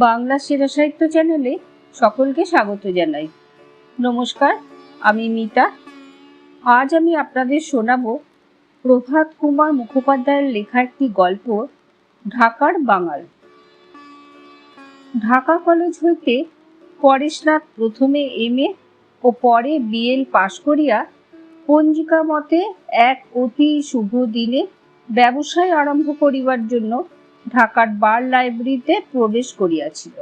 বাংলা সেরা সাহিত্য চ্যানেলে সকলকে স্বাগত জানাই। নমস্কার, আমি মিতা। আজ আমি আপনাদের শোনাবো প্রভাত কুমার মুখোপাধ্যায়ের লেখা একটি গল্প, ঢাকার বাঙাল। ঢাকা কলেজ হইতে পরেশনাথ প্রথমে এমএ ও পরে বিএল পাশ করিয়া পঞ্জিকা মতে এক অতি শুভ দিনে ব্যবসায় আরম্ভ করিবার জন্য ঢাকার বার লাইব্রেরিতে প্রবেশ করিয়াছিল।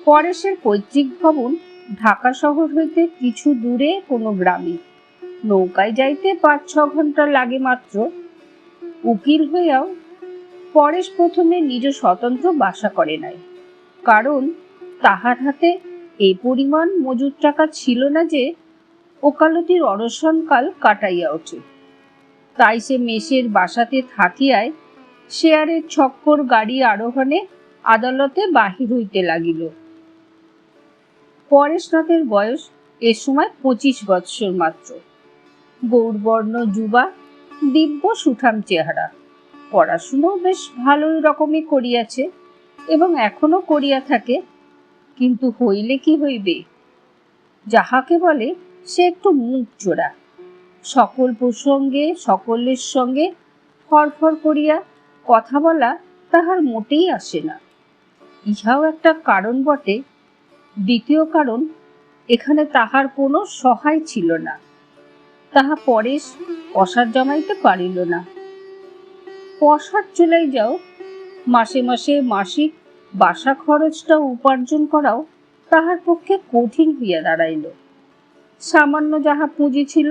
পরেশের পৈতৃক ভবন ঢাকা শহর হইতে কিছু দূরে কোনো গ্রামে, নৌকায় যাইতে ৫-৬ ঘন্টা লাগে মাত্র। উকিল হইয়াও পরেশ প্রথমে নিজ স্বতন্ত্র বাসা করে নাই, কারণ তাহার হাতে এই পরিমাণ মজুর টাকা ছিল না যে ওকালতির অনশনকাল কাটাইয়া ওঠে। তাই সে মেসের বাসাতে থাকিয়ায় শেয়ারের ছক্কর গাড়ি আরোহণে আদালতে বাহির হইতে লাগিল। পরেশনাথের বয়স এ সময় ২৫ বৎসর মাত্র। গৌরবর্ণ যুবা, দিব্য সুঠাম চেহারা। পড়াশুনো বেশ ভালোই রকমই করিয়াছে এবং এখনো করিয়া থাকে, কিন্তু হইলে কি হইবে? যাহাকে বলে সে একটু মুখ চোরা। সকল প্রসঙ্গে সকলের সঙ্গে ফরফর করিয়া কথা বলা তাহার মোটেই আসে না। ইহাও একটা কারণ বটে। দ্বিতীয় কারণ, এখানে তাহার কোনো সহায় ছিল না। তাহা পরেশ পসার জমাইতে পারিল না। পসার চলাই যাও, মাসে মাসে মাসিক বাসা খরচটা উপার্জন করাও তাহার পক্ষে কঠিন হইয়া দাঁড়াইল। সামান্য যাহা পুঁজি ছিল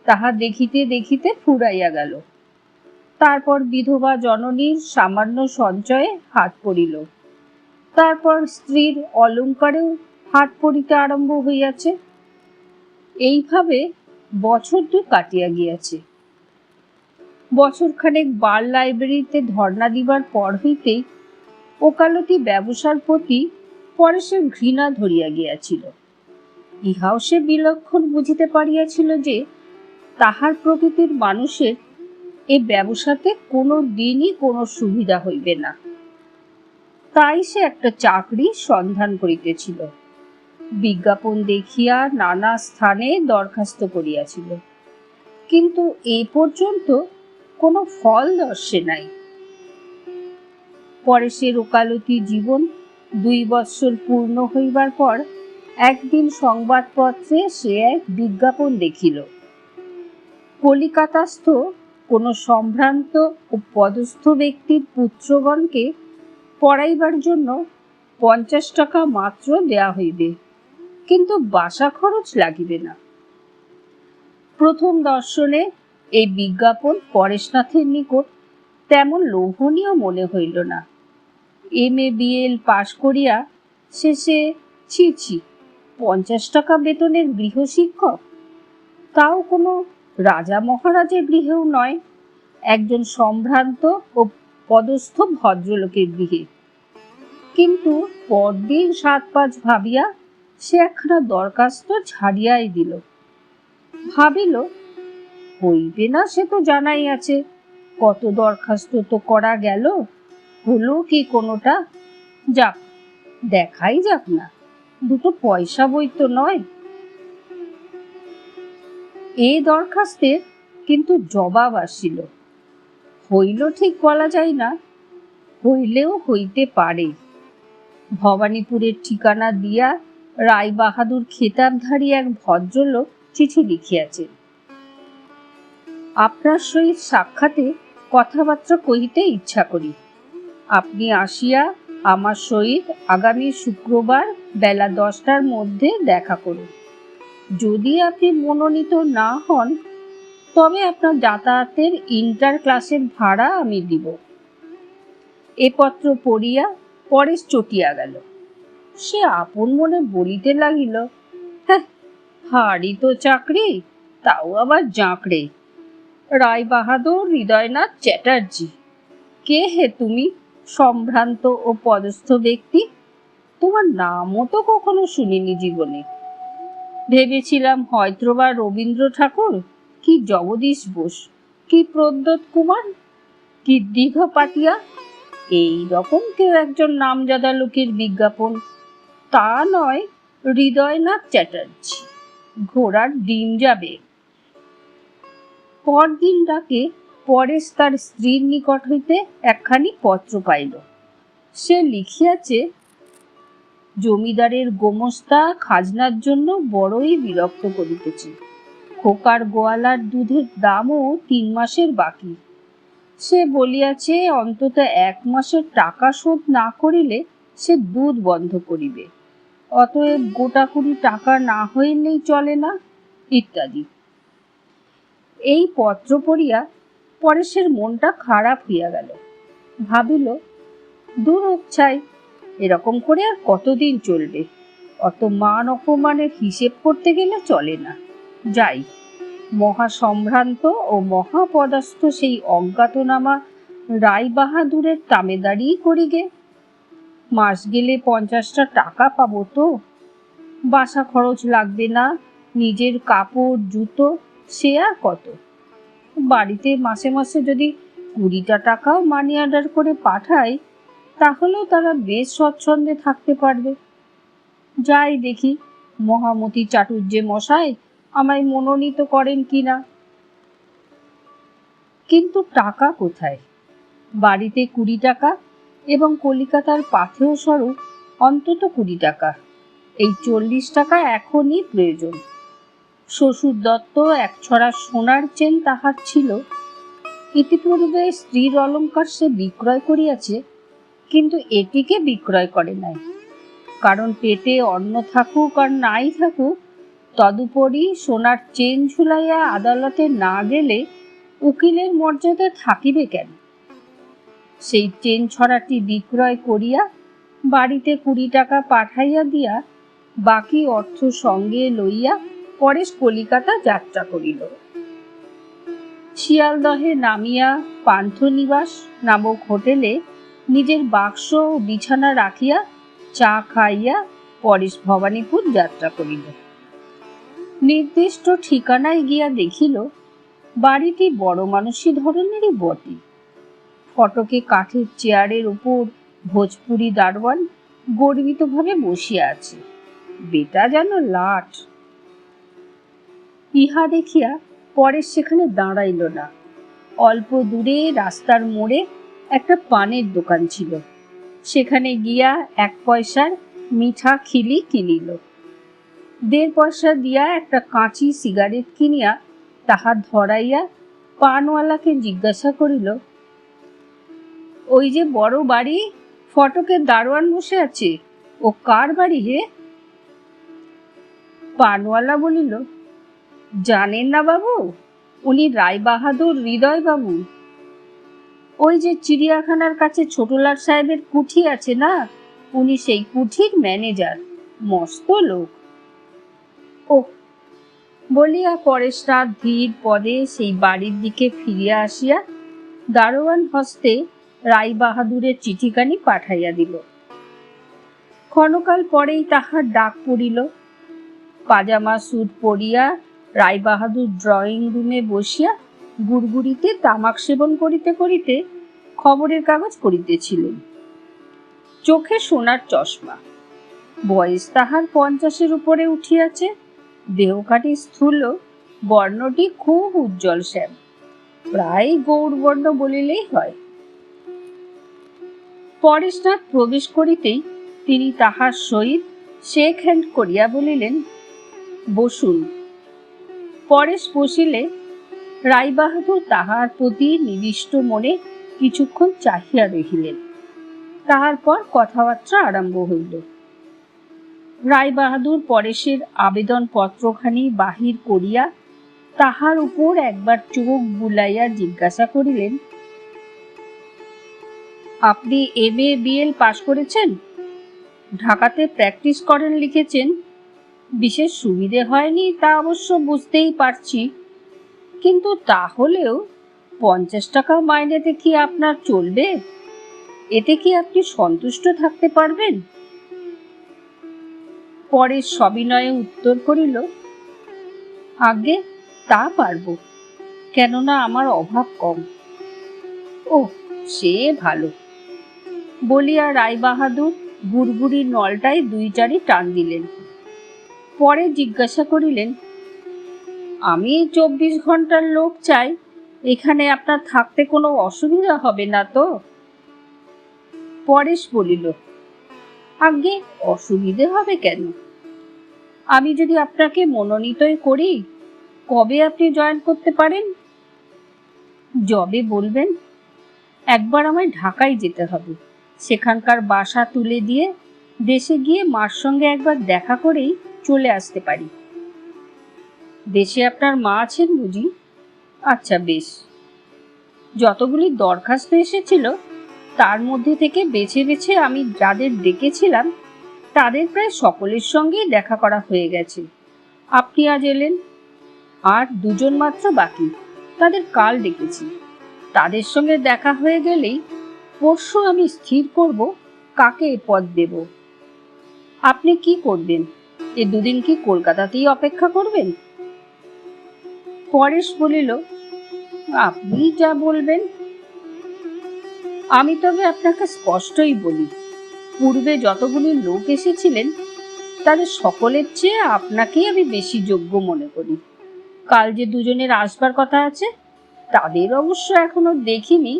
তাহা দেখিতে দেখিতে ফুরাইয়া গেল। তারপর বিধবা জননীর সামান্য সঞ্চয়ে হাত পড়িল। তারপর স্ত্রীর অলঙ্কারেও হাত পড়িতে আরম্ভ হইয়াছে। এইভাবে বছর ২ কাটিয়া গিয়াছে। বছরখানেক বার লাইব্রেরিতে ধর্ণা দিবার পর হইতেই ওকালতি ব্যবসার প্রতি পরেশের ঘৃণা ধরিয়া গিয়াছিল। ইহাও সে বিলক্ষণ বুঝিতে পারিয়াছিল যে তাহার প্রকৃতির মানুষের এ ব্যবসাতে কোনো দিনই কোনো সুবিধা হইবে না। তাই সে একটা চাকরির সন্ধান করিতেছিল। বিজ্ঞাপন দেখিয়া নানা স্থানে দরখাস্ত করিয়াছিল, কিন্তু এ পর্যন্ত কোনো ফল দর্শে নাই। পরেশের ওকালতি জীবন ২ বৎসর পূর্ণ হইবার পর একদিন সংবাদপত্রে সে এক বিজ্ঞাপন দেখিল। কলিকাতাস্থ কোনো সম্ভ্রান্ত ও পদস্থ ব্যক্তির পুত্রগণকে পড়াইবার জন্য ৫০ টাকা মাত্র দেয়া হইবে, কিন্তু বাসা খরচ লাগিবে না। প্রথম দর্শনে এই বিজ্ঞাপন পরেশনাথের নিকট তেমন লোভনীয় মনে হইল না। এমএ বিএল পাশ করিয়া শেষে ছি ৫০ টাকা বেতনের গৃহশিক্ষক, তাও কোনো রাজা মহারাজের গৃহেও নয়, একজন সম্ভ্রান্ত ও পদস্থ ভদ্রলোকের গৃহে। কিন্তু পরদিন ৭-৫ ভাবিয়া সে একখানা দরখাস্ত ছাড়িয়াই দিল। ভাবিল, হইবে না সে তো জানাই আছে, কত দরখাস্ত তো করা গেল, হলো কি কোনোটা? যাক, দেখাই যাক না, ২ পয়সা বই তো নয়। এই দরখাস্তের কিন্তু জবাব আসিল। হইল ঠিক বলা যায় না, হইলেও হইতে পারে। ভবানীপুরের ঠিকানা দিয়া রায় বাহাদুর খেতাবধারী এক ভদ্রলোক চিঠি লিখিয়াছেন। আপনার সহিত সাক্ষাতে কথাবার্তা কহিতে ইচ্ছা করি। আপনি আসিয়া আমার সহিত আগামী শুক্রবার বেলা ১০টার মধ্যে দেখা করুন। যদি আপনি মনোনীত না হন, তবে আপনার যাতায়াতের ইন্টার ক্লাসের ভাড়া আমি দিব। এ পত্র পড়িয়া পরেশ চটিয়া গেল। সে আপন মনে বলিতে লাগিল, হ্যাঁ, হাড়ি তো চাকরি, তাও আবার জাঁকড়ে। রায় বাহাদুর হৃদয়নাথ চ্যাটার্জি, কে হে তুমি? সম্ভ্রান্ত ও পদস্থ ব্যক্তি, তোমার নামও তো কখনো শুনিনি জীবনে। ভেবেছিলাম হয়তোবা রবীন্দ্র ঠাকুর, কি জগদীশ বোস, কি প্রদ্যোৎ কুমার, কি দীঘা পাটিয়া, এই রকম কেউ একজন নামজাদা লোকের বিজ্ঞাপন। তা নয় হৃদয়নাথ চ্যাটার্জি, ঘোড়ার ডিম যাবে। পরদিন ডাকে পরেশ তার স্ত্রীর নিকট হইতে একখানি পত্র পাইল। সে লিখিয়াছে, জমিদারের গোমস্তা খাজনার জন্য বড়ই বিরক্ত করিতেছে। খোকার গোয়ালার দুধের দামও 3 মাসের বাকি। সে বলিয়াছে অন্তত 1 মাসের টাকা শোধ না করিলে সে দুধ বন্ধ করিবে, অতএব গোটাকুড়ি টাকা না হইলেই চলে না, ইত্যাদি। এই পত্র পড়িয়া পরেশের মনটা খারাপ হইয়া গেল। ভাবিল, দূর হোক ছাই, এরকম করে আর কতদিন চলবে? অত মান অপমানের হিসেব করতে গেলে চলে না। যাই, মহাসম্ভ্রান্ত ও মহাপদাস্থ সেই অজ্ঞাতনামা রায়বাহাদুরের তামেদারি করি গে। মাস গেলে 50টা টাকা পাবো তো, বাসা খরচ লাগবে না, নিজের কাপড় জুতো সে আর কত। বাড়িতে মাসে মাসে যদি 20টা টাকাও মানি অর্ডার করে পাঠাই, তাহলেও তারা বেশ স্বচ্ছন্দে থাকতে পারবে। যাই দেখি মহামতি চাটুর্যে মশাই আমায় মনোনীত করেন কিনা। কিন্তু টাকা কোথায়? বাড়িতে 20 টাকা এবং কলিকাতার পাথেয় স্বরূপ অন্তত 20 টাকা, এই 40 টাকা এখনই প্রয়োজন। শ্বশুর দত্ত এক ছড়া সোনার চেন তাহার ছিল। ইতিপূর্বে স্ত্রীর অলঙ্কার সে বিক্রয় করিয়াছে, কিন্তু এটিকে বিক্রয় করে নাই। কারণ পেটে অন্ন থাকুক আর নাই থাকুক, তদুপরি সোনার চেন ঝুলাইয়া আদালতে না গেলে উকিলের মর্যাদা থাকিবে কেন? সেই চেন ছড়াটি বিক্রয় করিয়া বাড়িতে 20 টাকা পাঠাইয়া দিয়া বাকি অর্থ সঙ্গে লইয়া পরেশ কলিকাতা যাত্রা করিল। শিয়ালদহে নামিয়া পান্থনিবাস নামক হোটেলে নিজের বাক্স ও বিছানা রাখিয়া চা খাইয়া পরেশ ভবানীপুর যাত্রা করিল। নির্দিষ্ট ঠিকানায় গিয়া দেখিল বাড়িটি বড় মানুষী ধরনেরই বটে। ফটকে কাঠের চেয়ারের উপর ভোজপুরি দারোয়ান গর্বিতভাবে বসিয়া আছে, বেটা যেন লাট। ইহা দেখিয়া পরেশ সেখানে দাঁড়াইল না। অল্প দূরে রাস্তার মোড়ে একটা পানের দোকান ছিল, সেখানে গিয়া 1 পয়সার মিঠা খিলি কিনিল। 1.5 পয়সা দিয়া একটা কাঁচি সিগারেট কিনিয়া তাহা ধরাইয়া পানওয়ালাকে জিজ্ঞাসা করিল, ওই যে বড় বাড়ি ফটকের দারোয়ান বসে আছে, ও কার বাড়ি হে? পানওয়ালা বলিল, জানেন না বাবু, উনি রায়বাহাদুর হৃদয় বাবু। ওই যে চিড়িয়াখানার কাছে ছোটলাট সাহেবের কুঠি আছে না, উনি সেই কুঠির ম্যানেজার, মস্ত লোক। ও বলিয়া পরেশ তার ধীর পদে সেই বাড়ির দিকে ফিরিয়া আসিয়া দারোয়ান হস্তে রায়বাহাদুরের চিঠিখানি পাঠাইয়া দিল। ক্ষণকাল পরেই তাহার ডাক পড়িল। পাজামা স্যুট পরিয়া রায়বাহাদুর ড্রয়িং রুমে বসিয়া গুড়গুড়িতে তামাক সেবন করিতে করিতে খবরের কাগজ পড়িতেছিলেন। চোখে সোনার চশমা, বয়স তাহার 50-এর উপরে উঠিয়াছে, দেহকাঠি স্থূল, বর্ণটি খুব উজ্জ্বল শ্যাম, প্রায় গৌরবর্ণ বলিলেই হয়। পরেশনাথ প্রবেশ করিতেই তিনি তাহার সহিত শেক হ্যান্ড করিয়া বলিলেন, বসুন। পরেশ বসিলে রায়বাহাদুর তাহার প্রতি নিবিষ্ট মনে কিছুক্ষণ চাহিয়া রহিলেন। তাহার পর কথাবার্তা আরম্ভ হইল। রায়বাহাদুর পরেশের আবেদন পত্রখানি বাহির করিয়া তাহার উপর একবার চোখ বুলাইয়া জিজ্ঞাসা করিলেন, আপনি MA BL পাশ করেছেন? ঢাকাতে প্র্যাকটিস করেন লিখেছেন। বিশেষ সুবিধে হয়নি তা অবশ্য বুঝতেই পারছি, কিন্তু তাহলেও 50 টাকা মাইনেতে কি আপনার চলবে? এতে কি আপনি সন্তুষ্ট থাকতে পারবেন? পরেশ সবিনয়ে উত্তর করিল, আগে তা পারবো, কেননা আমার অভাব কম। ও, সে ভালো বলিয়া রায়বাহাদুর গুড়গুড়ির নলটায় 2-4 টান দিলেন। পরে জিজ্ঞাসা করিলেন, আমি 24 ঘন্টার লোক চাই, এখানে আপনার থাকতে কোনো অসুবিধা হবে না তো? পরেশ বলিল, আগে অসুবিধে হবে কেন? আমি যদি আপনাকে মনোনীতই করি, কবে আপনি জয়েন করতে পারেন? যবে বলবেন। একবার আমায় ঢাকায় যেতে হবে, সেখানকার বাসা তুলে দিয়ে দেশে গিয়ে মার সঙ্গে একবার দেখা করেই চলে আসতে পারি। দেশে আপনার মা আছেন বুঝি? আচ্ছা, বেশ। যতগুলি দরখাস্ত এসেছিল তার মধ্যে থেকে বেছে বেছে আমি যাদের ডেকেছিলাম তাদের প্রায় সকলের সঙ্গেই দেখা করা হয়ে গেছে। আপনি আজ এলেন, আর 2জন মাত্র বাকি, তাদের কাল ডেকেছি। তাদের সঙ্গে দেখা হয়ে গেলেই পরশু আমি স্থির করব কাকে পদ দেব। আপনি কি করবেন? এ 2 দিন কি কলকাতাতেই অপেক্ষা করবেন? পরেশ বলিল, আপনি যা বলবেন। আমি তবে আপনাকে স্পষ্টই বলি, পূর্বে যতগুলি লোক এসেছিলেন তাদের সকলের চেয়ে আপনাকেই আমি বেশি যোগ্য মনে করি। কাল যে 2জনের আসবার কথা আছে তাদের অবশ্য এখনো দেখিনি।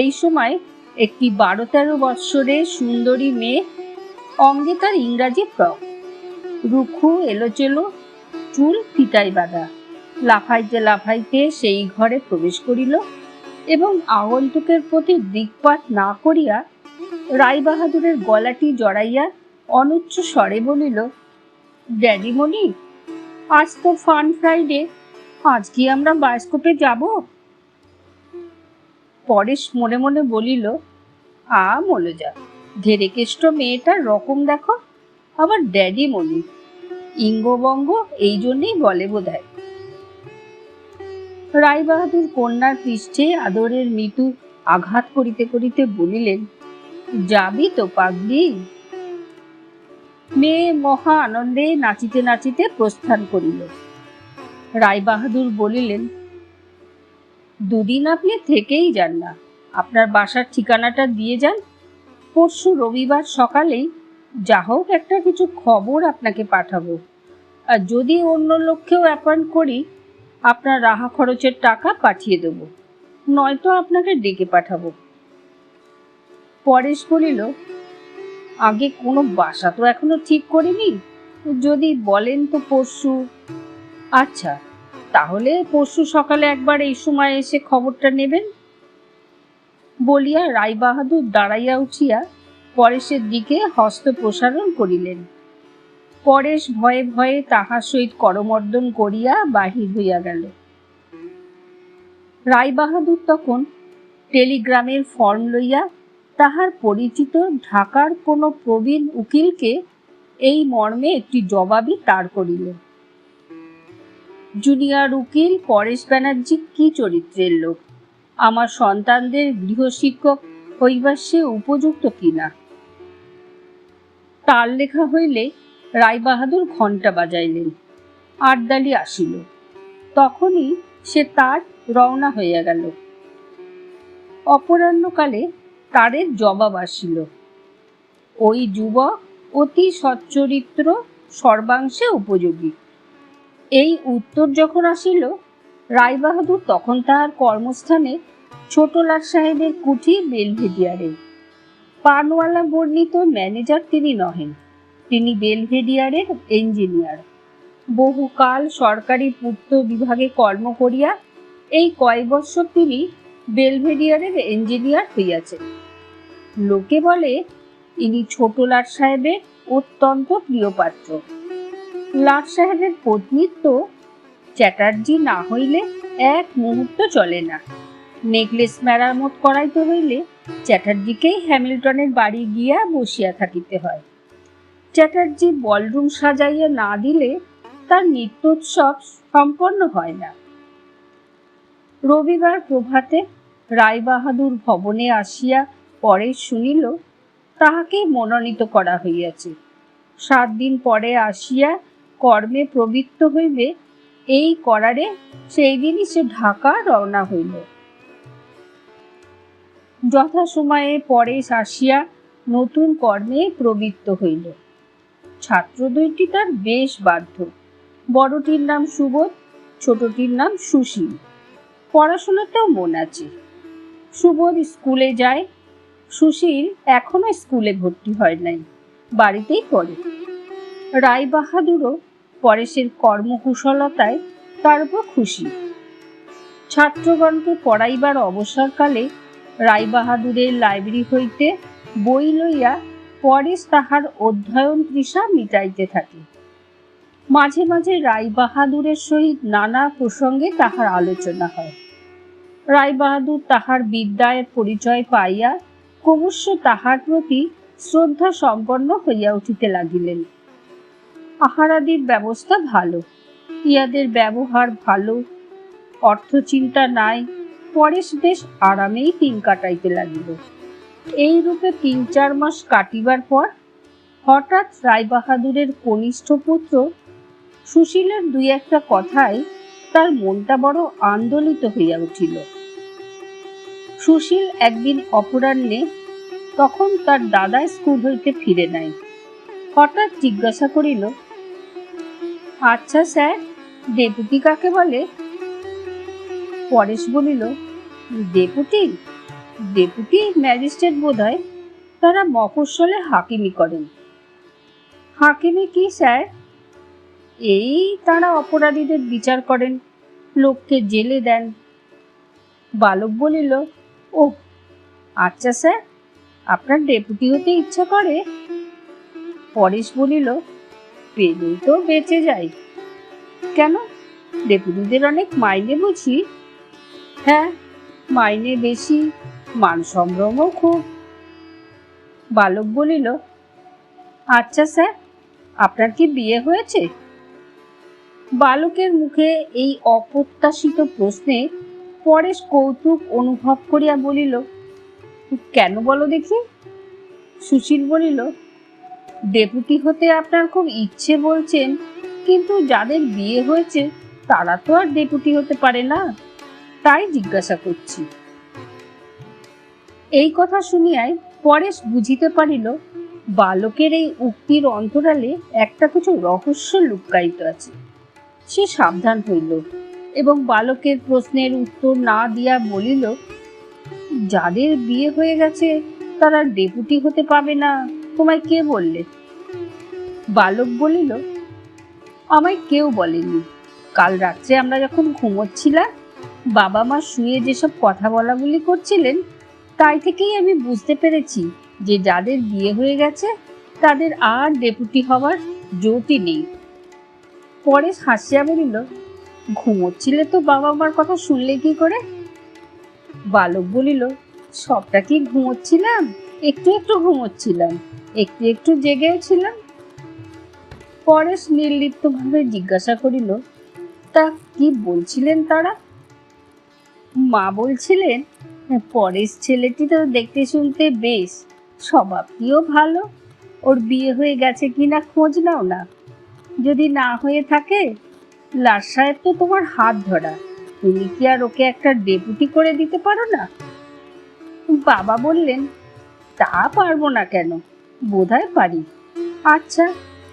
এই সময় একটি 12-13 বৎসরের সুন্দরী মেয়ে, অঙ্গে তার ইংরাজি ফ্রক, রুখু এলোচেলো চুল ফিতায় বাঁধা, লাফাইতে লাফাইতে সেই ঘরে প্রবেশ করিল এবং আগন্তুকের প্রতি দিকপাত না করিয়া রায়বাহাদুরের গলাটি জড়াইয়া অনুচ্চ স্বরে বলিল, ড্যাডিমণি, আজ তো ফান ফ্রাইডে, আজ কি আমরা বায়োস্কোপে যাব? পরেশ মনে মনে বলিল, মলজা, ধেরেকেষ্ট মেয়েটার রকম দেখো, আবার ড্যাডিমণি, ইঙ্গবঙ্গ এই জন্যেই বলে বোধহয়। রায়বাহাদুর কন্যার পৃষ্ঠে আদরের মৃদু আঘাত করিতে করিতে বলিলেন, যাবি তো পাগলি? মেয়ে মহা আনন্দে নাচিতে নাচিতে প্রস্থান করিল। রায়বাহাদুর বলিলেন, 2 দিন আপনি থেকেই যান না, আপনার বাসার ঠিকানাটা দিয়ে যান। পরশু রবিবার সকালেই যা হোক একটা কিছু খবর আপনাকে পাঠাবো, আর যদি অন্য লোককেও অ্যাপয়েন্ট করি আপনার রাহা খরচের টাকা পাঠিয়ে দেব, নয়তো আপনাকে ডেকে পাঠাবো। পরেশ বলিল, আগে কোনো বাসা তো এখনো ঠিক করিনি, যদি বলেন তো পরশু। আচ্ছা, তাহলে পরশু সকালে একবার এই সময় এসে খবরটা নেবেন। বলিয়া রায়বাহাদুর দাঁড়াইয়া উঠিয়া পরেশের দিকে হস্ত প্রসারণ করিলেন। পরেশ ভয়ে ভয়ে তাহার সহিত করমর্দন করিয়া বাহির হইয়া গেল। রায়বাহাদুর তখন টেলিগ্রামের ফর্ম লইয়া তাহার পরিচিত ঢাকার কোনো প্রবীণ উকিলকে এই মর্মে একটি জবাবি তার করিল। জুনিয়র উকিল পরেশ ব্যানার্জি কি চরিত্রের লোক, আমার সন্তানদের গৃহশিক্ষক হইবার সে উপযুক্ত কিনা। তার লেখা হইলে রায়বাহাদুর ঘণ্টা বাজাইলেন। আটদালি আসিল। তখনই সে তার রওনা হইয়া গেল। অপরাহ্নকালে তারের জবাব আসিল। ওই যুবক অতি সচ্চরিত্র, সর্বাংশে উপযোগী। এই উত্তর যখন আসিল, রায়বাহাদুর তখন তাহার কর্মস্থানে ছোটলাট সাহেবের কুঠি বেলভেডিয়ারে। পানওয়ালা বর্ণিত ম্যানেজার তিনি নহেন, তিনি বেলভেডিয়ারের ইঞ্জিনিয়ার। বহুকাল সরকারি পূর্ত বিভাগে কর্ম করিয়া এই কয়েক বৎসর তিনি বেলভেডিয়ারের ইঞ্জিনিয়ার হইয়াছেন। লোকে বলে ইনি ছোট লাট সাহেবের অত্যন্ত প্রিয়পাত্র। লাট সাহেবের পত্নীর তো চ্যাটার্জি না হইলে এক মুহূর্ত চলে না। নেকলেস মেরামত করাইতে হইলে চ্যাটার্জিকেই হ্যামিল্টনের বাড়ি গিয়া বসিয়া থাকিতে হয়। চ্যাটার্জি বলরুম সাজাইয়া না দিলে তার নৃত্যোৎসব সম্পন্ন হয় না। রবিবার প্রভাতে রায়বাহাদুর ভবনে আসিয়া পরে শুনিল তাহাকে মনোনীত করা হইয়াছে। 7 দিন পরে আসিয়া কর্মে প্রবৃত্ত হইবে এই করারে সেই দিনই সে ঢাকা রওনা হইল। যথাসময়ে পরেশ আসিয়া নতুন কর্মে প্রবৃত্ত হইল। ছাত্র দুইটি তার বেশ বাধ্য। বড়টির নাম সুবোধ, ছোটটির নাম সুশীল। পড়াশোনাতেও মন আছে। সুবোধ স্কুলে যায়, সুশীল এখনো স্কুলে ভর্তি হয় নাই, বাড়িতেই পড়ে। রায়বাহাদুরও পরেশের কর্মকুশলতায় তার উপর খুশি। ছাত্রগণকে পড়াইবার অবসরকালে রায়বাহাদুরের লাইব্রেরি হইতে বই লইয়া পরেশ তাহার অধ্যয়ন তৃষা মিটাইতে থাকে। মাঝে মাঝে রায়বাহাদুরের সহিত নানা প্রসঙ্গে তাহার আলোচনা হয়। রায়বাহাদুর তাহার বিদ্যায় পরিচয় পাইয়া ক্রমশ তাহার প্রতি শ্রদ্ধা সম্পন্ন হইয়া উঠিতে লাগিলেন। আহারাদির ব্যবস্থা ভালো, ইহাদের ব্যবহার ভালো, অর্থচিন্তা নাই। পরেশ বেশ আরামেই দিন কাটাইতে লাগিল। এইরূপে 3-4 মাস কাটিবার পর হঠাৎ রায়বাহাদুরের কনিষ্ঠ পুত্র সুশীলের 2-একটা কথায় তার মনটা বড় আন্দোলিত হইয়া উঠিল। সুশীল একদিন অপরাহ্নে, তখন তার দাদা স্কুল হইতে ফিরে নাই, হঠাৎ জিজ্ঞাসা করিল, আচ্ছা স্যার, ডেপুটি কাকে বলে? পরেশ বলিল, ডেপুটি? ডেপুটি ম্যাজিস্ট্রেট বোধ হয়, তারা মফস্বলে হাকিমি করেন। হাকিমি কি স্যার? এই তারা অপরাধীদের বিচার করেন, লোককে জেলে দেন। বালক বলিল, ও আচ্ছা স্যার, আপনার ডেপুটি হতে ইচ্ছা করে? পরেশ বলিল, পেলেই তো বেঁচে যাই। কেন, ডেপুটিদের অনেক মাইনে বুঝি? হ্যাঁ, মাইনে বেশি, মান সম্ভ্রমও খুব। বালক বলিল, আচ্ছা স্যার, আপনার কি বিয়ে হয়েছে? বালকের মুখে এই অপ্রত্যাশিত প্রশ্নে পরেশ কৌতুক অনুভব করিয়া বলিল, কেন বলো দেখি? সুশীল বলিল, ডেপুটি হতে আপনার খুব ইচ্ছে বলছেন, কিন্তু যাদের বিয়ে হয়েছে তারা তো আর ডেপুটি হতে পারে না, তাই জিজ্ঞাসা করছি। এই কথা শুনিয়াই পরেশ বুঝিতে পারিল বালকের এই উক্তির অন্তরালে একটা কিছু রহস্য লুকায়িত আছে। সে সাবধান হইল এবং বালকের প্রশ্নের উত্তর না দিয়া বলিল, যাদের বিয়ে হয়ে গেছে তারা ডেপুটি হতে পাবে না, তোমায় কে বললে? বালক বলিল, আমায় কেউ বলেনি। কাল রাত্রে আমরা যখন ঘুমোচ্ছিলাম, বাবা মা শুয়ে যেসব কথা বলা বলি করছিলেন, তাই থেকেই আমি বুঝতে পেরেছি যে যাদের বিয়ে হয়ে গেছে তাদের আর ডেপুটি হওয়ার জোটই নেই। পরেশ হাসিয়া বলিল, ঘুমোচ্ছিলে তো বাবা মার কথা শুনলে কি করে? বালক বলিল, সবটা কি ঘুমোচ্ছিলাম? একটু একটু ঘুমোচ্ছিলাম, একটু একটু জেগেও ছিলাম। পরেশ নির্লিপ্তভাবে জিজ্ঞাসা করিল, তা কি বলছিলেন তারা? মা বলছিলেন, পরেশ ছেলেটি তো দেখতে শুনতে বেশ, স্বভাবটিও ভালো, ওর বিয়ে হয়ে গেছে কিনা খোঁজ নাও না। যদি না হয়ে থাকে, লাট সাহেব তো তোমার হাত ধরা, তুমি কি আর ওকে একটা ডেপুটি করে দিতে পারো না? বাবা বললেন, তা পারবো না কেন, বোধহয় পারি। আচ্ছা,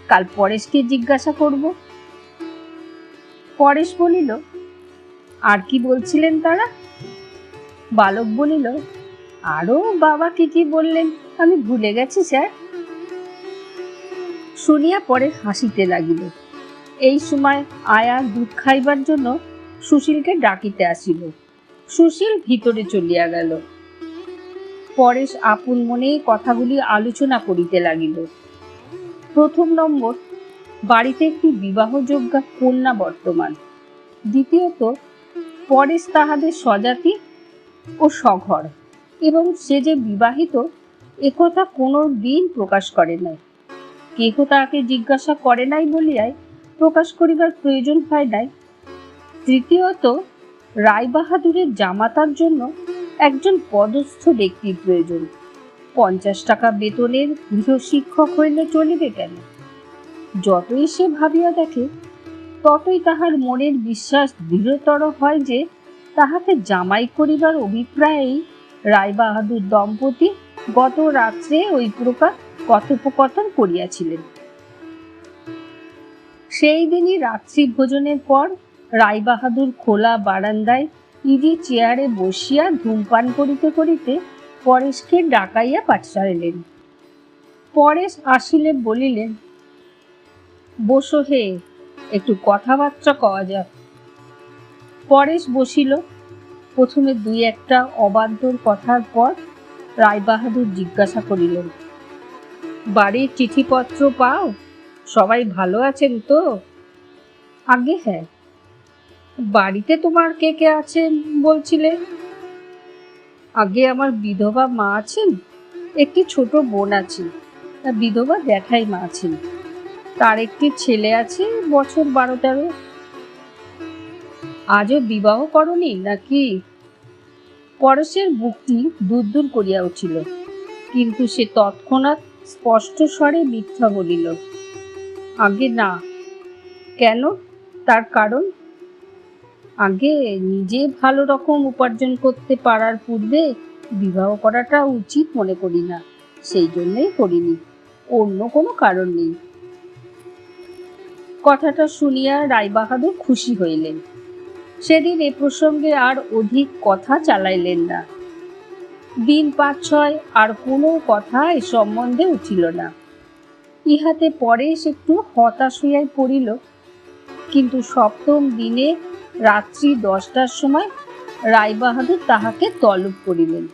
কাল পরেশকে জিজ্ঞাসা করব। পরেশ বলিল, আর কি বলছিলেন তারা? বালক বলিল, আরো বাবা কি কি বললেন আমি ভুলে গেছি স্যার। শুনিয়া পরে হাসিতে লাগিল। এই সময় আয়া দুধ খাইবার জন্য সুশীলকে ডাকিতে আসিল। সুশীল ভিতরে চলিয়া গেল। পরেশ আপন মনে কথাগুলি আলোচনা করিতে লাগিল। প্রথম নম্বর, বাড়িতে একটি বিবাহযোগ্যা কন্যা বর্তমান। দ্বিতীয়ত, পরেশ তাহাদের স্বজাতি ও সঘর, এবং সে যে বিবাহিত একথা কোনো দিন প্রকাশ করে নাই। কেহ তাহাকে জিজ্ঞাসা করে নাই বলিয়ায় প্রকাশ করিবার প্রয়োজন হয় নাই। তৃতীয়ত, রায়বাহাদুরের জামাতার জন্য একজন পদস্থ ব্যক্তির প্রয়োজন। 50 টাকা বেতনের গৃহশিক্ষক হইলে চলিবে কেন? যতই সে ভাবিয়া দেখে ততই তাহার মনের বিশ্বাস দৃঢ়তর হয় যে তাহাকে জামাই করিবার অভিপ্রায়েই রায়বাহাদুর দম্পতি গত রাত্রে ওই প্রকার কথোপকথন করিয়াছিলেন। সেই দিনই রাত্রি ভোজনের পর রায়বাহাদুর খোলা বারান্দায় ইজি চেয়ারে বসিয়া ধূমপান করিতে করিতে পরেশকে ডাকাইয়া পাঠাইলেন। পরেশ আসিলে বলিলেন, বসো হে, একটু কথাবার্তা কওয়া যাক। পরেশ বসিল। প্রথমে দুই একটা অবান্তর কথার পর রায়বাহাদুর জিজ্ঞাসা করিলেন, বাড়ির চিঠিপত্র পাও? সবাই ভালো আছেন তো? আগে হ্যাঁ। বাড়িতে তোমার কে কে আছেন বলছিলে? আগে আমার বিধবা মা আছেন, একটি ছোট বোন আছে, বিধবা জ্যাঠাই মা আছেন, তার একটি ছেলে আছে বছর 12-13। আজও বিবাহ করনি নাকি? পরেশের বুকটি দূর দূর করিয়া উঠিল, কিন্তু সে তৎক্ষণাৎ স্পষ্ট স্বরে মিথ্যা বলিল, আগে না। কেন? তার কারণ? আগে নিজে ভালো রকম উপার্জন করতে পারার পূর্বে বিবাহ করাটা উচিত মনে করি না, সেই জন্যই করিনি, অন্য কোনো কারণ নেই। কথাটা শুনিয়া রায়বাহাদুর খুশি হইলেন। সেদিন এ প্রসঙ্গে আর অধিক কথা চালাইলেন না। দিন 5-6 আর কোনো কথা এ সম্বন্ধে উঠিল না। ইহাতে পরেশ একটু হতাশ হইয়াই পড়িল। কিন্তু সপ্তম দিনে রাত্রি 10টার সময় রায়বাহাদুর তাহাকে তলব করিলেন।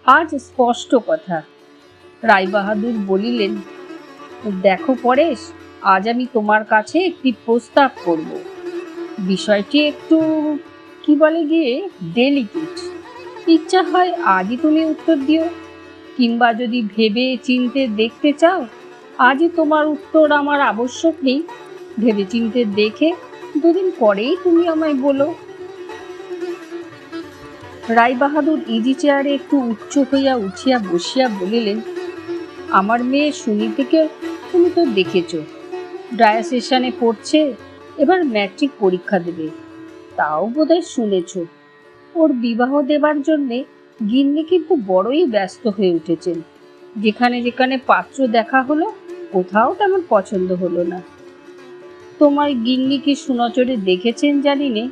আজ স্পষ্ট কথা। রায়বাহাদুর বলিলেন, দেখো পরেশ, আজ আমি তোমার কাছে একটি প্রস্তাব করব। বিষয়টি একটু কি বলে গিয়ে ডেলিকেট। ইচ্ছা হয় আজই তুমি উত্তর দিও, কিংবা যদি ভেবে চিনতে দেখতে চাও, আজই তোমার উত্তর আমার আবশ্যক নেই। ভেবে চিনতে দেখে 2 দিন পরেই তুমি আমায় বলো। রায়বাহাদুর ইজি চেয়ারে একটু উচ্চ হইয়া উঠিয়া বসিয়া বলিলেন, আমার মেয়ে সুনীতিকে তুমি তো দেখেছ, ডায়াসেশনে পড়ছে, এবার ম্যাট্রিক পরীক্ষা দেবে। তাও বোধহয় শুনেছ, ওর বিবাহ দেবার জন্যে গিন্নি কিন্তু বড়ই ব্যস্ত হয়ে উঠেছেন। যেখানে যেখানে পাত্র দেখা হলো, কোথাও তেমন পছন্দ হলো না। তোমার গিন্নি কি সুনজরে দেখেছেন জানি নে,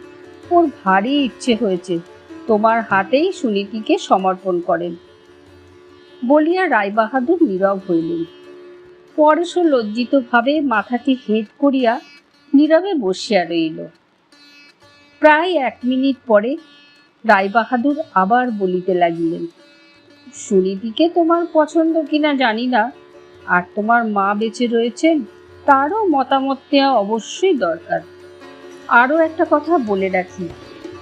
ওর ভারী ইচ্ছে হয়েছে তোমার হাতেই সুনীতিকে সমর্পণ করেন। বলিয়া রায়বাহাদুর নীরব হইলেন। পরেশও লজ্জিত ভাবে মাথাটি হেঁট করিয়া নীরবে বসিয়া রইল। প্রায় 1 মিনিট পরে রায়বাহাদুর আবার বলিতে লাগিলেন, সুনীতিকে তোমার পছন্দ কিনা জানি না, আর তোমার মা বেঁচে রয়েছেন, তারও মতামত নেওয়া অবশ্যই দরকার। আরও একটা কথা বলে রাখি,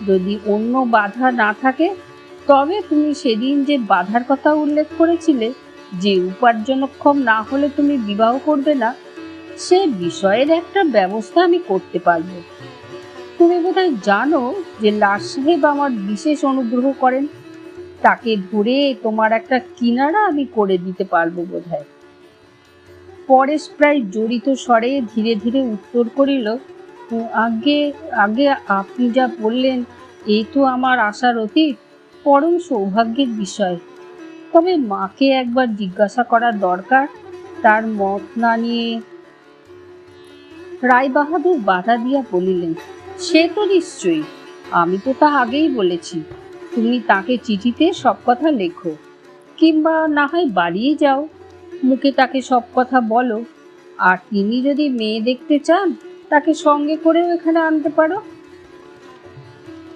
যদি অন্য বাধা না থাকে, তবে তুমি সেদিন যে বাধার কথা উল্লেখ করেছিলে, যে উপার্জনক্ষম না হলে তুমি বিবাহ করবে না, সে বিষয়ের একটা ব্যবস্থা আমি করতে পারবো। তুমি বোধহয় জানো যে লাট সাহেব আমার বিশেষ অনুগ্রহ করেন, তাকে ধরে তোমার একটা কিনারা আমি করে দিতে পারবো বোধহয়। পরেশ প্রায় জড়িত স্বরে ধীরে ধীরে উত্তর করিল, আগে আগে আপনি যা বললেন এই তো আমার আশার অতীত, পরম সৌভাগ্যের বিষয়। তবে মাকে একবার জিজ্ঞাসা করা দরকার, তার মত না নিয়ে। রায়বাহাদুর বাধা দিয়া বলিলেন, সে তো নিশ্চয়ই, আমি তো তা আগেই বলেছি। তুমি তাকে চিঠিতে সব কথা লেখো, কিংবা না হয় বাড়িয়ে যাও, মুখে তাকে সব কথা বলো। আর তিনি যদি মেয়ে দেখতে চান, তাকে সঙ্গে করেও এখানে আনতে পারো।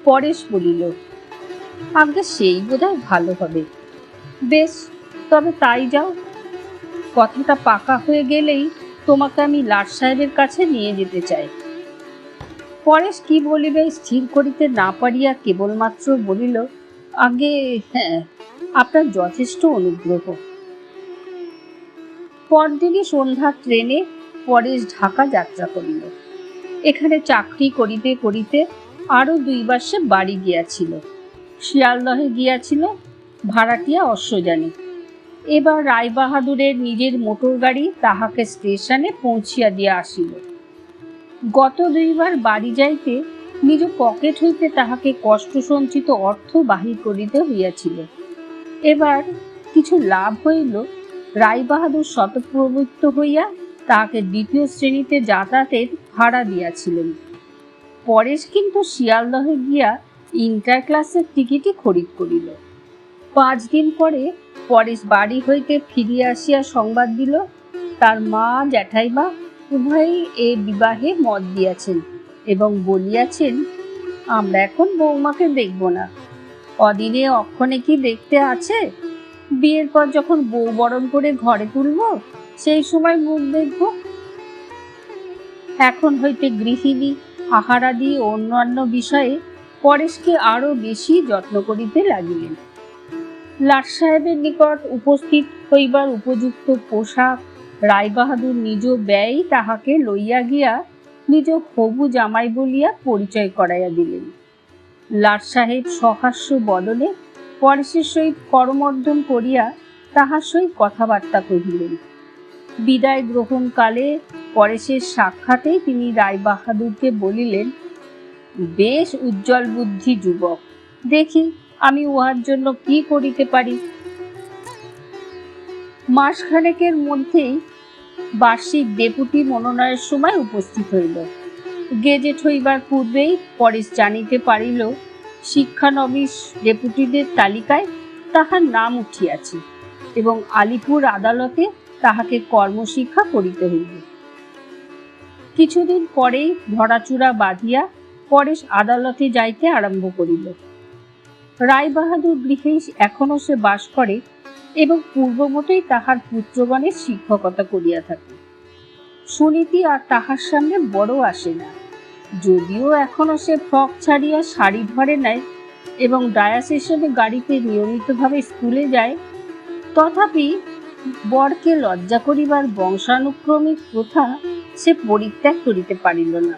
পরেশ বলিল, আগে সেই বোধহয় ভালো হবে। বেশ, তবে তাই যাও। কথাটা পাকা হয়ে গেলেই তোমাকে আমি লাট সাহেবের কাছে নিয়ে যেতে চাই। পরেশ কি বলিবে স্থির করিতে না পারিয়া কেবলমাত্র বলিল, আগে হ্যাঁ, আপনার যথেষ্ট অনুগ্রহ। পরদিনই সন্ধ্যার ট্রেনে পরেশ ঢাকা যাত্রা করিল। এখানে চাকরি করিতে করিতে আরো 2 বার সে বাড়ি গিয়াছিল। শিয়ালদহে গিয়াছিল, ভাড়াটিয়া অশ্বজানে। এবার রায়বাহাদুরের নিজের মোটর গাড়ি তাহাকে স্টেশনে পৌঁছিয়া দিয়া আসিল। গত 2 বার বাড়ি যাইতে নিজ পকেট হইতে তাহাকে কষ্ট সঞ্চিত অর্থ বাহির করিতে হইয়াছিল। এবার কিছু লাভ হইল। রায়বাহাদুর শতপ্রবৃত্ত হইয়া তাহাকে 2য় শ্রেণীতে যাতায়াতের ভাড়া দিয়াছিলেন। পরেশ কিন্তু শিয়ালদহে গিয়া ইন্টার ক্লাসের টিকিটই খরিদ করিল। 5 দিন পরে পরেশ বাড়ি হইতে ফিরিয়া আসিয়া সংবাদ দিল, তার মা জ্যাঠাইমা উভয়ই এ বিবাহে মত দিয়াছেন এবং বলিয়াছেন, আমরা এখন বৌমাকে দেখব না, অদিনে অক্ষণে কি দেখতে আছে, বিয়ের পর যখন বউ বরণ করে ঘরে তুলব সেই সময় মুখ দেখব। এখন হইতে গৃহিণী আহারাদি ও অন্যান্য বিষয়ে পরেশকে আরো বেশি যত্ন করিতে লাগিলেন। লাট সাহেবের নিকট উপস্থিত হইবার উপযুক্ত পোশাক রায়বাহাদুর নিজ ব্যয় তাহাকে লইয়া গিয়া নিজ হবু জামাই বলিয়া পরিচয় করাইয়া দিলেন। লাট সাহেব সহাস্য বদনে পরেশের সহিত করমর্দন করিয়া তাহার সহিত কথাবার্তা কহিলেন। বিদায় গ্রহণ কালে পরেশের সাক্ষাতেই তিনি রায়বাহাদুরকে বলিলেন, বেশ উজ্জ্বল বুদ্ধি যুবক, দেখি আমি উহার জন্য কি করিতে পারি। মাসখানেকের মধ্যেই বার্ষিক ডেপুটি মনোনয়নের সময় উপস্থিত হইল। গেজেট হইবার পূর্বেই পরেশ জানিতে পারিল শিক্ষানবিশ ডেপুটিদের তালিকায় তাহার নাম উঠিয়াছে এবং আলিপুর আদালতে তাহাকে কর্মশিক্ষা করিতে হইবে। কিছুদিন পরেই ধরাচূড়া বাঁধিয়া পরেশ আদালতে যাইতে আরম্ভ করিল। রায়বাহাদুর গৃহেই এখনো সে বাস করে এবং পূর্বমতই তাহার পুত্রগণের শিক্ষকতা করিয়া থাকে। সুনীতি আর তাহার সামনে বড় আসে না, যদিও এখনো সে ফ্রক ছাড়িয়া শাড়ি ধরে নেয় এবং ডায়াসেশনে গাড়িতে নিয়মিতভাবে স্কুলে যায়, তথাপি বরকে লজ্জা করিবার বংশানুক্রমিক প্রথা সে পরিত্যাগ করিতে পারিল না।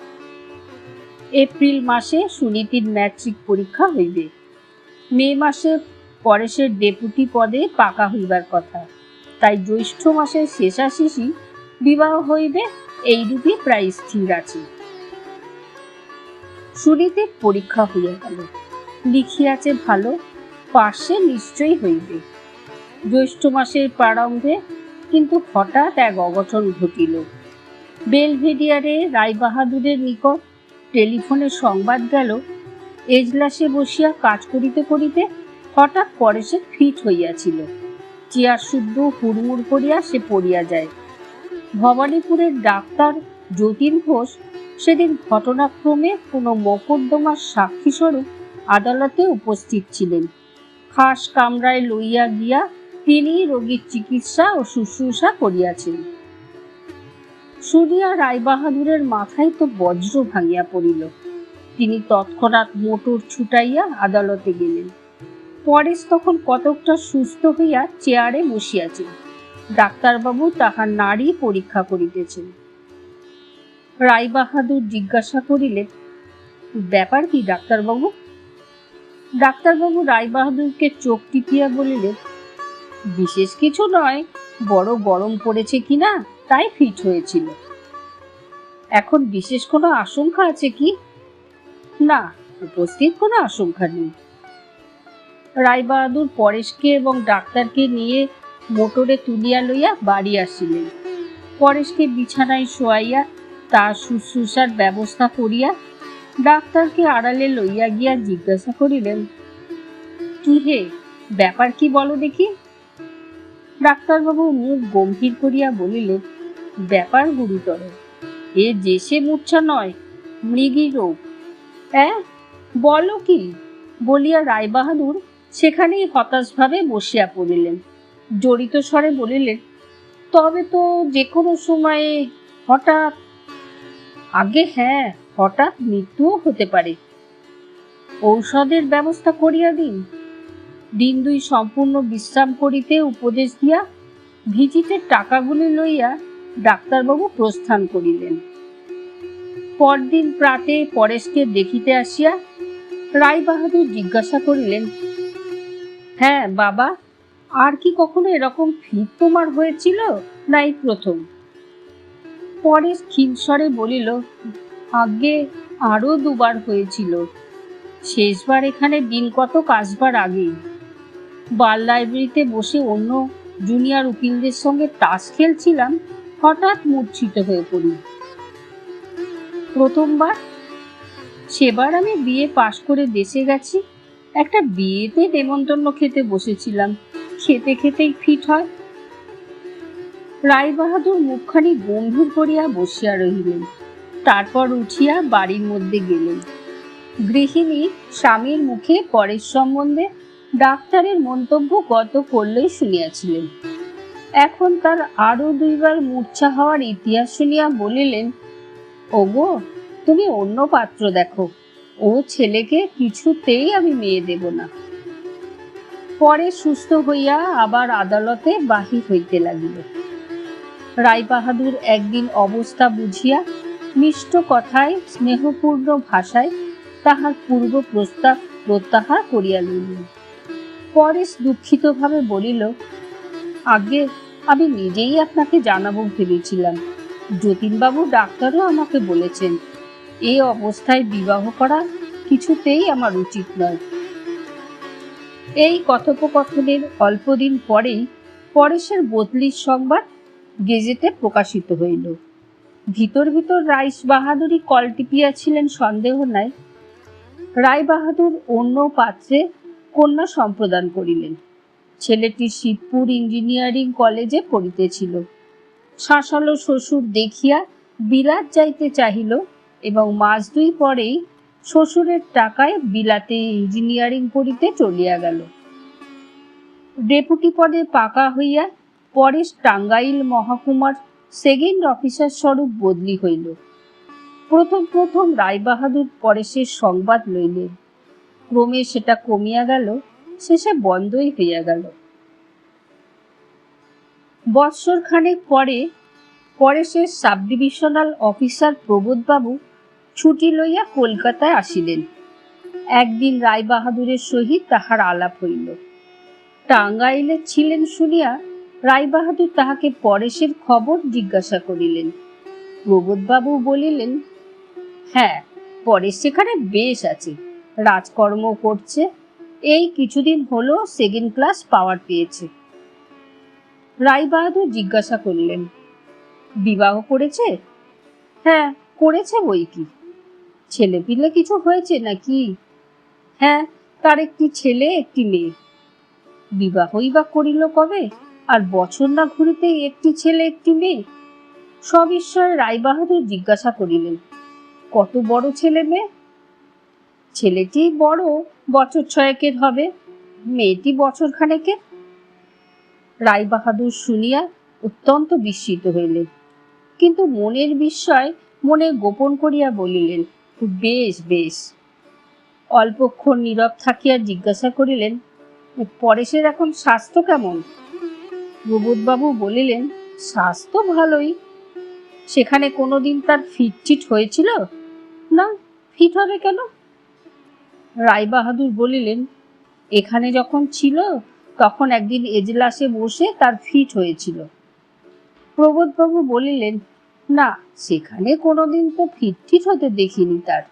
এপ্রিল মাসে সুনীতির ম্যাট্রিক পরীক্ষা হইবে। মে মাসে পরেশের ডেপুটি পদে পাকা হইবার কথা, তাই জ্যৈষ্ঠ মাসের শেষাশেষি বিবাহ হইবে, এইরূপে প্রায় স্থির আছে। সুনীতির পরীক্ষা হইয়া গেল, লিখিয়াছে ভালো, পাশে নিশ্চয়ই হইবে। জ্যৈষ্ঠ মাসের প্রারম্ভে কিন্তু হঠাৎ এক অঘটন ঘটিল। বেলভেডিয়ারে রায়বাহাদুরের নিকট টেলিফোনে সংবাদ গেল, এজলাসে বসিয়া কাজ করিতে করিতে হঠাৎ পরেশের ফিট হইয়াছিল। চেয়ার শুদ্ধ হুড়মুড় করিয়া সে পড়িয়া যায়। ভবানীপুরের ডাক্তার যতীন ঘোষ সেদিন ঘটনাক্রমে কোনো মোকদ্দমার সাক্ষী স্বরূপ আদালতে উপস্থিত ছিলেন। খাস কামরায় লইয়া গিয়া তিনি রোগীর চিকিৎসা ও শুশ্রূষা করিয়াছেন। শুনিয়া রায়বাহাদুরের মাথায় তো বজ্র ভাঙিয়া পড়িল। তিনি তৎক্ষণাৎ মোটর ছুটাইয়া আদালতে গেলেন। পরেশ তখন কতকটা সুস্থ হইয়া চেয়ারে বসিয়াছেন। ডাক্তারবাবু তাহার নাড়ি পরীক্ষা করিতেছেন। রায়বাহাদুর জিজ্ঞাসা করিলেন, ব্যাপার কি ডাক্তারবাবু? ডাক্তারবাবু রায়বাহাদুরকে চোখ টিপিয়া বলিলেন, বিশেষ কিছু নয়, বড় গরম পড়েছে কিনা তাই ফিট হয়েছিল। এখন বিশেষ কোনো আশঙ্কা আছে কি? না, উপস্থিত কোনো আশঙ্কা নেই। রায়বাহাদুর পরেশকে এবং ডাক্তারকে নিয়ে মোটরে তুলিয়া লইয়া বাড়ি আসিলেন। পরেশকে বিছানায় শোয়াইয়া তার শুশ্রূষার ব্যবস্থা করিয়া ডাক্তারকে আড়ালে লইয়া গিয়া জিজ্ঞাসা করিলেন, কি হে, ব্যাপার কি বলো দেখি? ডাক্তারবাবু মুখ গম্ভীর করিয়া বলিলেন, ব্যাপার গুরুতর, এ যে সে মূর্ছা নয়, মৃগী রোগ। বলো কি? বলিয়া রায়বাহাদুর সেখানেই হতাশভাবে বসিয়া পড়িলেন। জড়িত স্বরে বলিলেন, তবে তো যে কোনো সময়ে হঠাৎ, আগে হ্যাঁ, হঠাৎ মৃত্যুও হতে পারে। ঔষধের ব্যবস্থা করিয়া দিন। দিন 2 সম্পূর্ণ বিশ্রাম করিতে উপদেশ দিয়া ভিজিটের টাকাগুলি লইয়া ডাক্তারবাবু প্রস্থান করিলেন। পরদিন প্রাতে পরেশকে দেখিতে আসিয়া রায়বাহাদুর জিজ্ঞাসা করিলেন, হ্যাঁ বাবা, আর কি কখনো এরকম ফিট তোমার হয়েছিল, না এই প্রথম? পরেশ ক্ষীণস্বরে বলিল, আগে আরো দুবার হয়েছিল। শেষবার এখানে দিন কতক আসবার আগেই বার লাইব্রেরিতে বসে অন্য জুনিয়র উকিলদের সঙ্গে তাস খেলছিলাম, হঠাৎ মূর্ছিত হয়ে পড়ি। প্রথমবার সেবার আমি বিএ পাশ করে দেশে গেছি। একটা বিয়েতে নেমন্তন্ন খেতে বসেছিলাম, খেতে খেতেই ফিট হয়। রায়বাহাদুর মুখখানি গম্ভীর করিয়া বসিয়া রহিলেন। তারপর উঠিয়া বাড়ির মধ্যে গেলেন। গৃহিণী স্বামীর মুখে পরেশ সম্বন্ধে ডাক্তারের মন্তব্য গত করলেই শুনিয়াছিলেন। এখন তার আরো দুইবার মূর্ছা হওয়ার ইতিহাস শুনিয়া বলিলেন, ওগো, তুমি অন্য পাত্র দেখো, ও ছেলেকে কিছুতেই আমি মেয়ে দেব না। পরে সুস্থ হইয়া আবার আদালতে বাহির হইতে লাগিল। রায়বাহাদুর একদিন অবস্থা বুঝিয়া মিষ্ট কথায় স্নেহপূর্ণ ভাষায় তাহার পূর্ব প্রস্তাব প্রত্যাহার করিয়া লইলেন। পরেশ দুঃখিতভাবে বলিল, আগে আমি নিজেই আপনাকে জানাবো ভেবেছিলাম। যতীনবাবু ডাক্তারও আমাকে বলেছেন এই অবস্থায় বিবাহ করা কিছুতেই আমার উচিত নয়। এই কথোপকথনের অল্পদিন পরেই পরেশের বদলির সংবাদ গেজেটে প্রকাশিত হইল। ভিতর ভিতর রায়বাহাদুরই কল টিপিয়াছিলেন সন্দেহ নাই। রায়বাহাদুর অন্য পাত্রে কন্যা সম্প্রদান করিলেন। ছেলেটি শিবপুর ইঞ্জিনিয়ারিং কলেজে পড়িতেছিল। শাসালো শ্বশুর দেখিয়া বিলাত যাইতে চাহিল এবং মাস দুই পরেই শ্বশুরের টাকায় বিলাতে ইঞ্জিনিয়ারিং পড়িতে চলিয়া গেল। ডেপুটি পদে পাকা হইয়া পরেশ টাঙ্গাইল মহকুমার সেকেন্ড অফিসার স্বরূপ বদলি হইল। প্রথম প্রথম রায়বাহাদুর পরেশের সংবাদ লইলেন, ক্রমে সেটা কমিয়া গেল, শেষে বন্ধই হইয়া গেল। বৎসর খানেক পরে পরেশের সাব ডিভিশনাল অফিসার প্রবোধবাবু ছুটি লইয়া কলকাতায় আসিলেন। একদিন রায়বাহাদুরের সহিত তাহার আলাপ হইল। টাঙ্গাইলে ছিলেন শুনিয়া রায়বাহাদুর তাহাকে পরেশের খবর জিজ্ঞাসা করিলেন। প্রবোধবাবু বলিলেন, হ্যাঁ, পরেশ সেখানে বেশ আছে, রাজকর্ম করছে, এই কিছুদিন হলো সেকেন্ড ক্লাস পাওয়ার পেয়েছে। রায়বাহাদুর জিজ্ঞাসা করলেন, বিবাহ করেছে? হ্যাঁ, করেছে বই কি। ছেলে পিলে কিছু হয়েছে নাকি? হ্যাঁ, তার একটি ছেলে একটি মেয়ে। বিবাহই বা করিল কবে, আর বছর না ঘুরিতেই একটি ছেলে একটি মেয়ে? সবিস্ময়ে রায়বাহাদুর জিজ্ঞাসা করিলেন, কত বড় ছেলে মেয়ে? ছেলেটি বড়, বছর 6 হবে, মেয়েটি বছর খানেকের। রায়বাহাদুর শুনিয়া অত্যন্ত বিস্মিত হইলেন, কিন্তু মনের বিস্ময় মনে গোপন করিয়া বলিলেন, বেশ বেশ। অল্পক্ষণ নীরব থাকিয়া জিজ্ঞাসা করিলেন, পরেশের এখন স্বাস্থ্য কেমন? প্রবোধবাবু বলিলেন, স্বাস্থ্য ভালোই। সেখানে কোনোদিন তার ফিট হয়েছিল? না, ফিট হবে কেন? রায়বাহাদুর বলিলেন, এখানে যখন ছিল তখন একদিন এজলাসে বসে তার ফিট হয়েছিল। প্রবোধবাবু বলিলেন, না, সেখানে কোনোদিন তো ফিট হতে দেখিনি তার।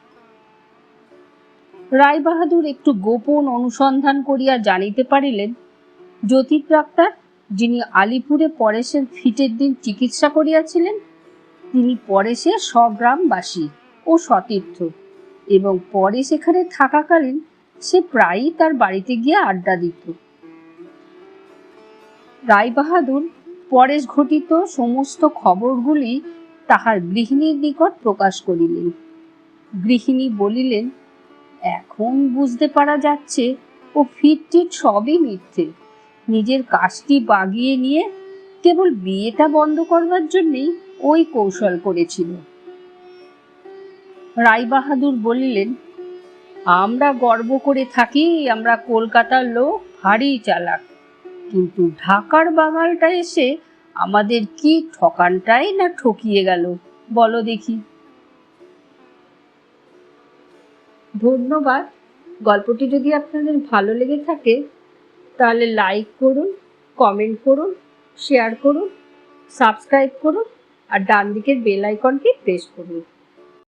রায়বাহাদুর একটু গোপন অনুসন্ধান করিয়া জানিতে পারিলেন, জ্যোতির ডাক্তার, যিনি আলিপুরে পরেশের ফিটের দিন চিকিৎসা করিয়াছিলেন, তিনি পরেশের স্বগ্রামবাসী ও সতীর্থ, এবং পরেশ এখানে থাকাকালীন সে প্রায়ই তার বাড়িতে গিয়ে আড্ডা দিত। রায়বাহাদুর পরেশ ঘটিত সমস্ত খবরগুলি তাহার গৃহিণীর নিকট প্রকাশ করিলেন। গৃহিণী বলিলেন, এখন বুঝতে পারা যাচ্ছে ও ফিট সবই মিথ্যে, নিজের কাজটি বাগিয়ে নিয়ে কেবল বিয়েটা বন্ধ করবার জন্যই ওই কৌশল করেছিল। রায়বাহাদুর বলিলেন, আমরা গর্ব করে থাকি আমরা কলকাতার লোক ভারী চালাক, কিন্তু ঢাকার বাঙালটা এসে আমাদের কি ঠকানটাই না ঠকিয়ে গেল, বলো দেখি। ধন্যবাদ। গল্পটি যদি আপনাদের ভালো লেগে থাকে তাহলে লাইক করুন, কমেন্ট করুন, শেয়ার করুন, সাবস্ক্রাইব করুন আর ডান দিকের বেল আইকনটি প্রেস করুন।